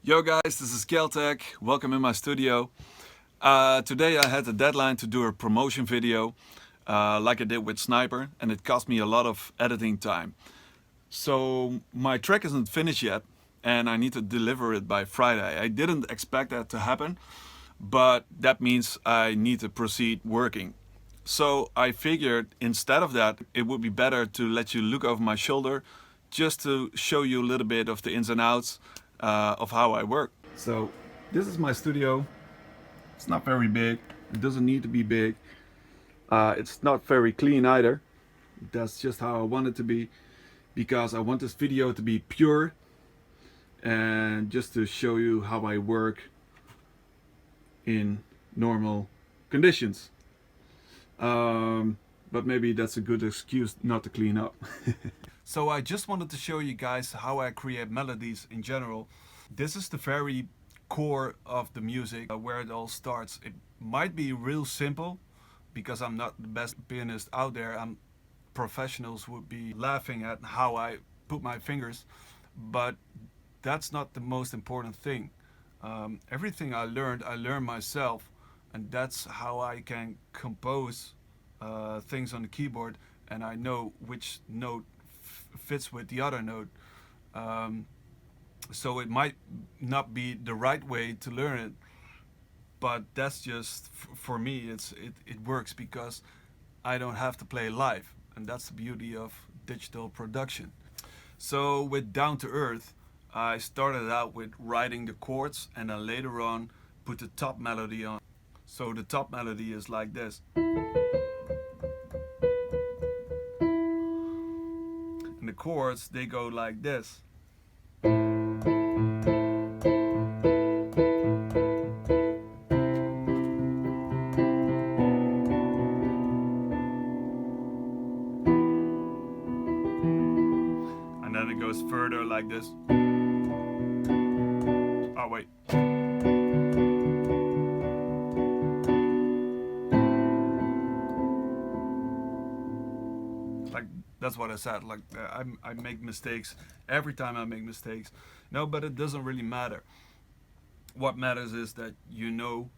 Yo guys, this is KELTEK. Welcome in my studio. Today I had a deadline to do a promotion video like I did with Sniper, and it cost me a lot of editing time. So my track isn't finished yet and I need to deliver it by Friday. I didn't expect that to happen, but that means I need to proceed working. So I figured instead of that, it would be better to let you look over my shoulder just to show you a little bit of the ins and outs of how I work. So this is my studio. It's not very big. It doesn't need to be big. It's not very clean either. That's just how I want it to be, because I want this video to be pure and just to show you how I work in normal conditions. But maybe that's a good excuse not to clean up. So I just wanted to show you guys how I create melodies in general. This is the very core of the music, where it all starts. It might be real simple because I'm not the best pianist out there. Professionals would be laughing at how I put my fingers, but that's not the most important thing. Everything I learned myself, and that's how I can compose things on the keyboard, and I know which note fits with the other note. So it might not be the right way to learn it, but that's just for me. It works because I don't have to play live, and that's the beauty of digital production. So with Down to Earth, I started out with writing the chords and then later on put the top melody on. So the top melody is like this. And the chords, they go like this. And then it goes further like this. Oh wait. Like, that's what I said. Like, I make mistakes every time I make mistakes. No, but it doesn't really matter. What matters is that you know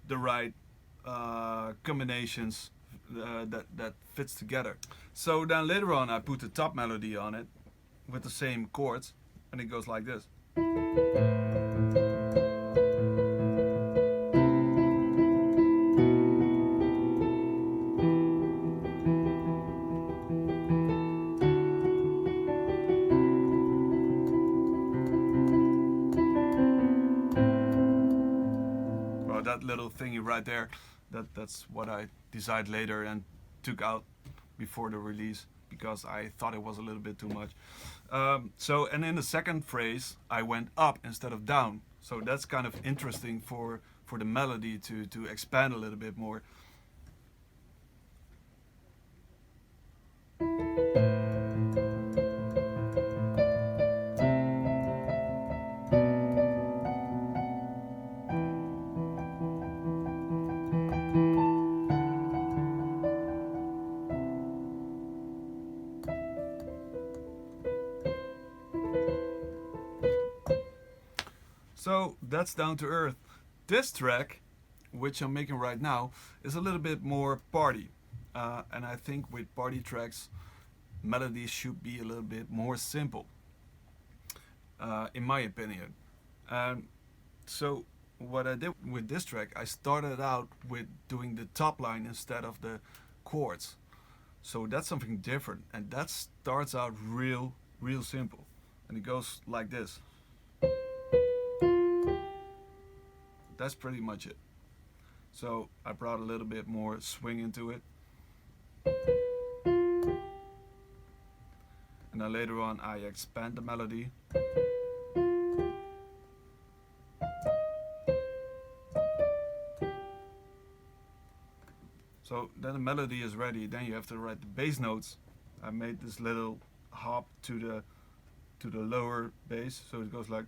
the right combinations that fits together. So then later on I put the top melody on it with the same chords, and it goes like this. Well, that little thingy right there, that's what I decided later and took out before the release because I thought it was a little bit too much. And in the second phrase I went up instead of down. So that's kind of interesting for the melody to expand a little bit more. So that's Down to Earth. This track, which I'm making right now, is a little bit more party. And I think with party tracks, melodies should be a little bit more simple, in my opinion. So what I did with this track, I started out with doing the top line instead of the chords. So that's something different, and that starts out real simple. And it goes like this. That's pretty much it. So I brought a little bit more swing into it. And then later on I expand the melody. So then the melody is ready. Then you have to write the bass notes. I made this little hop to the lower bass, so it goes like.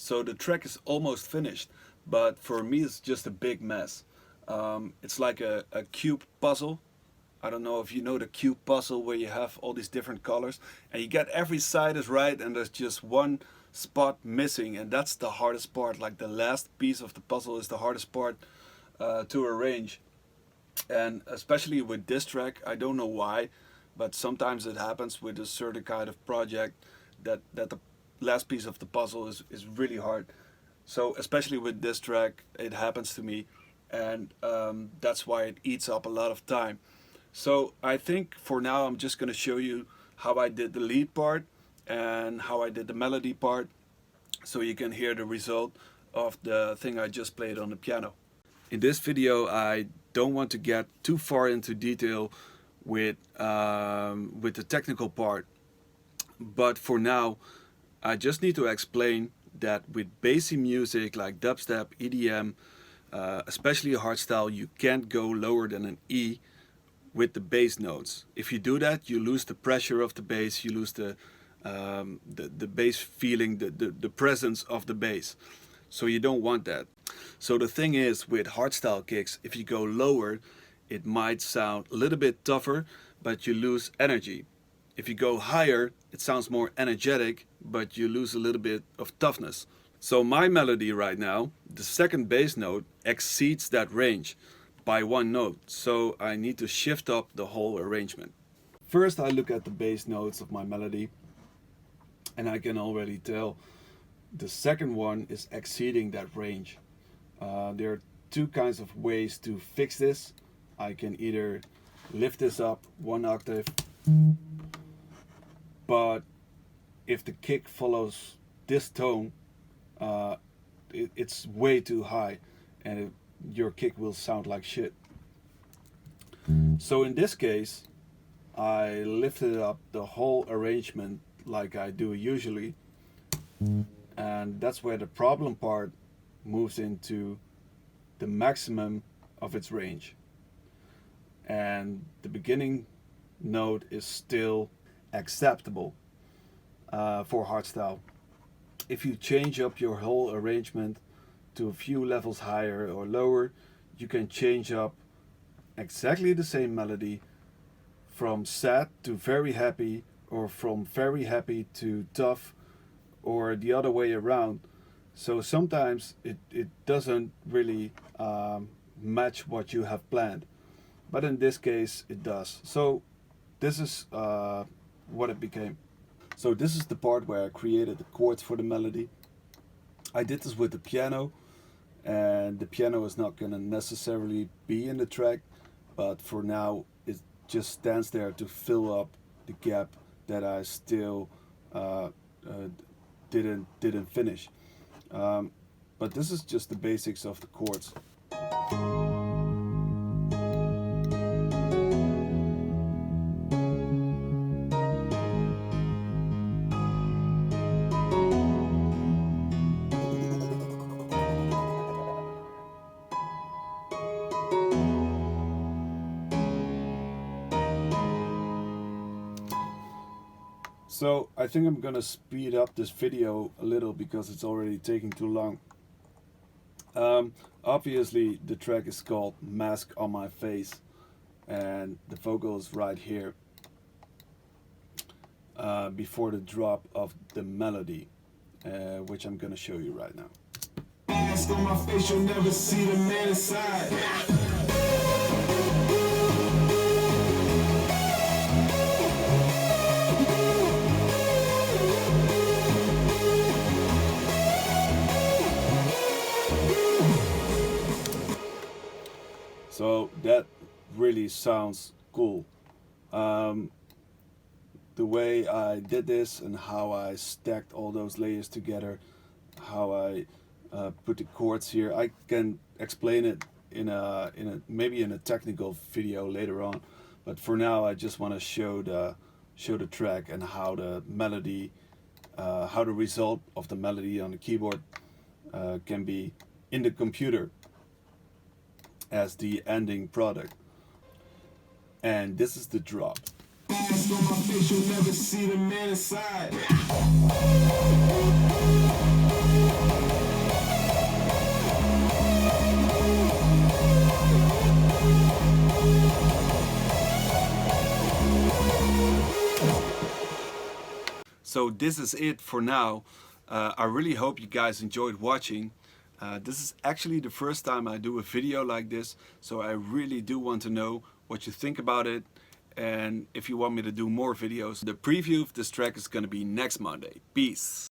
So the track is almost finished, but for me it's just a big mess. It's like a cube puzzle. I don't know if you know the cube puzzle where you have all these different colors and you get every side is right and there's just one spot missing, and that's the hardest part. Like the last piece of the puzzle is the hardest part to arrange. And especially with this track, I don't know why, but sometimes it happens with a certain kind of project that the last piece of the puzzle is really hard. So especially with this track it happens to me, and that's why it eats up a lot of time. So I think for now I'm just going to show you how I did the lead part and how I did the melody part, so you can hear the result of the thing I just played on the piano. In this video I don't want to get too far into detail with the technical part, but for now I just need to explain that with bassy music like dubstep, EDM, especially hardstyle, you can't go lower than an E with the bass notes. If you do that, you lose the pressure of the bass, you lose the bass feeling, the presence of the bass. So you don't want that. So the thing is, with hardstyle kicks, if you go lower, it might sound a little bit tougher, but you lose energy. If you go higher, it sounds more energetic, but you lose a little bit of toughness. So my melody right now, the second bass note exceeds that range by one note, so I need to shift up the whole arrangement. First I look at the bass notes of my melody and I can already tell the second one is exceeding that range. There are two kinds of ways to fix this. I can either lift this up one octave, but if the kick follows this tone, it's way too high and your kick will sound like shit. So in this case I lifted up the whole arrangement like I do usually, and that's where the problem part moves into the maximum of its range, and the beginning note is still acceptable for hardstyle. If you change up your whole arrangement to a few levels higher or lower, you can change up exactly the same melody from sad to very happy, or from very happy to tough, or the other way around. So sometimes it doesn't really match what you have planned, but in this case it does. So this is what it became. So this is the part where I created the chords for the melody. I did this with the piano, and the piano is not going to necessarily be in the track, but for now it just stands there to fill up the gap that I still didn't finish. But this is just the basics of the chords. So I think I'm gonna speed up this video a little because it's already taking too long. Obviously the track is called Mask on My Face, and the vocal is right here before the drop of the melody, which I'm gonna show you right now. Mask on my face, you'll never see the man inside. So that really sounds cool. The way I did this and how I stacked all those layers together, how I put the chords here, I can explain it maybe in a technical video later on. But for now, I just want to show the track and how the melody, how the result of the melody on the keyboard can be in the computer as the ending product. And this is the drop. Mask on my face, you'll never see the man inside. So this is it for now. I really hope you guys enjoyed watching. This is actually the first time I do a video like this, so I really do want to know what you think about it and if you want me to do more videos. The preview of this track is going to be next Monday. Peace!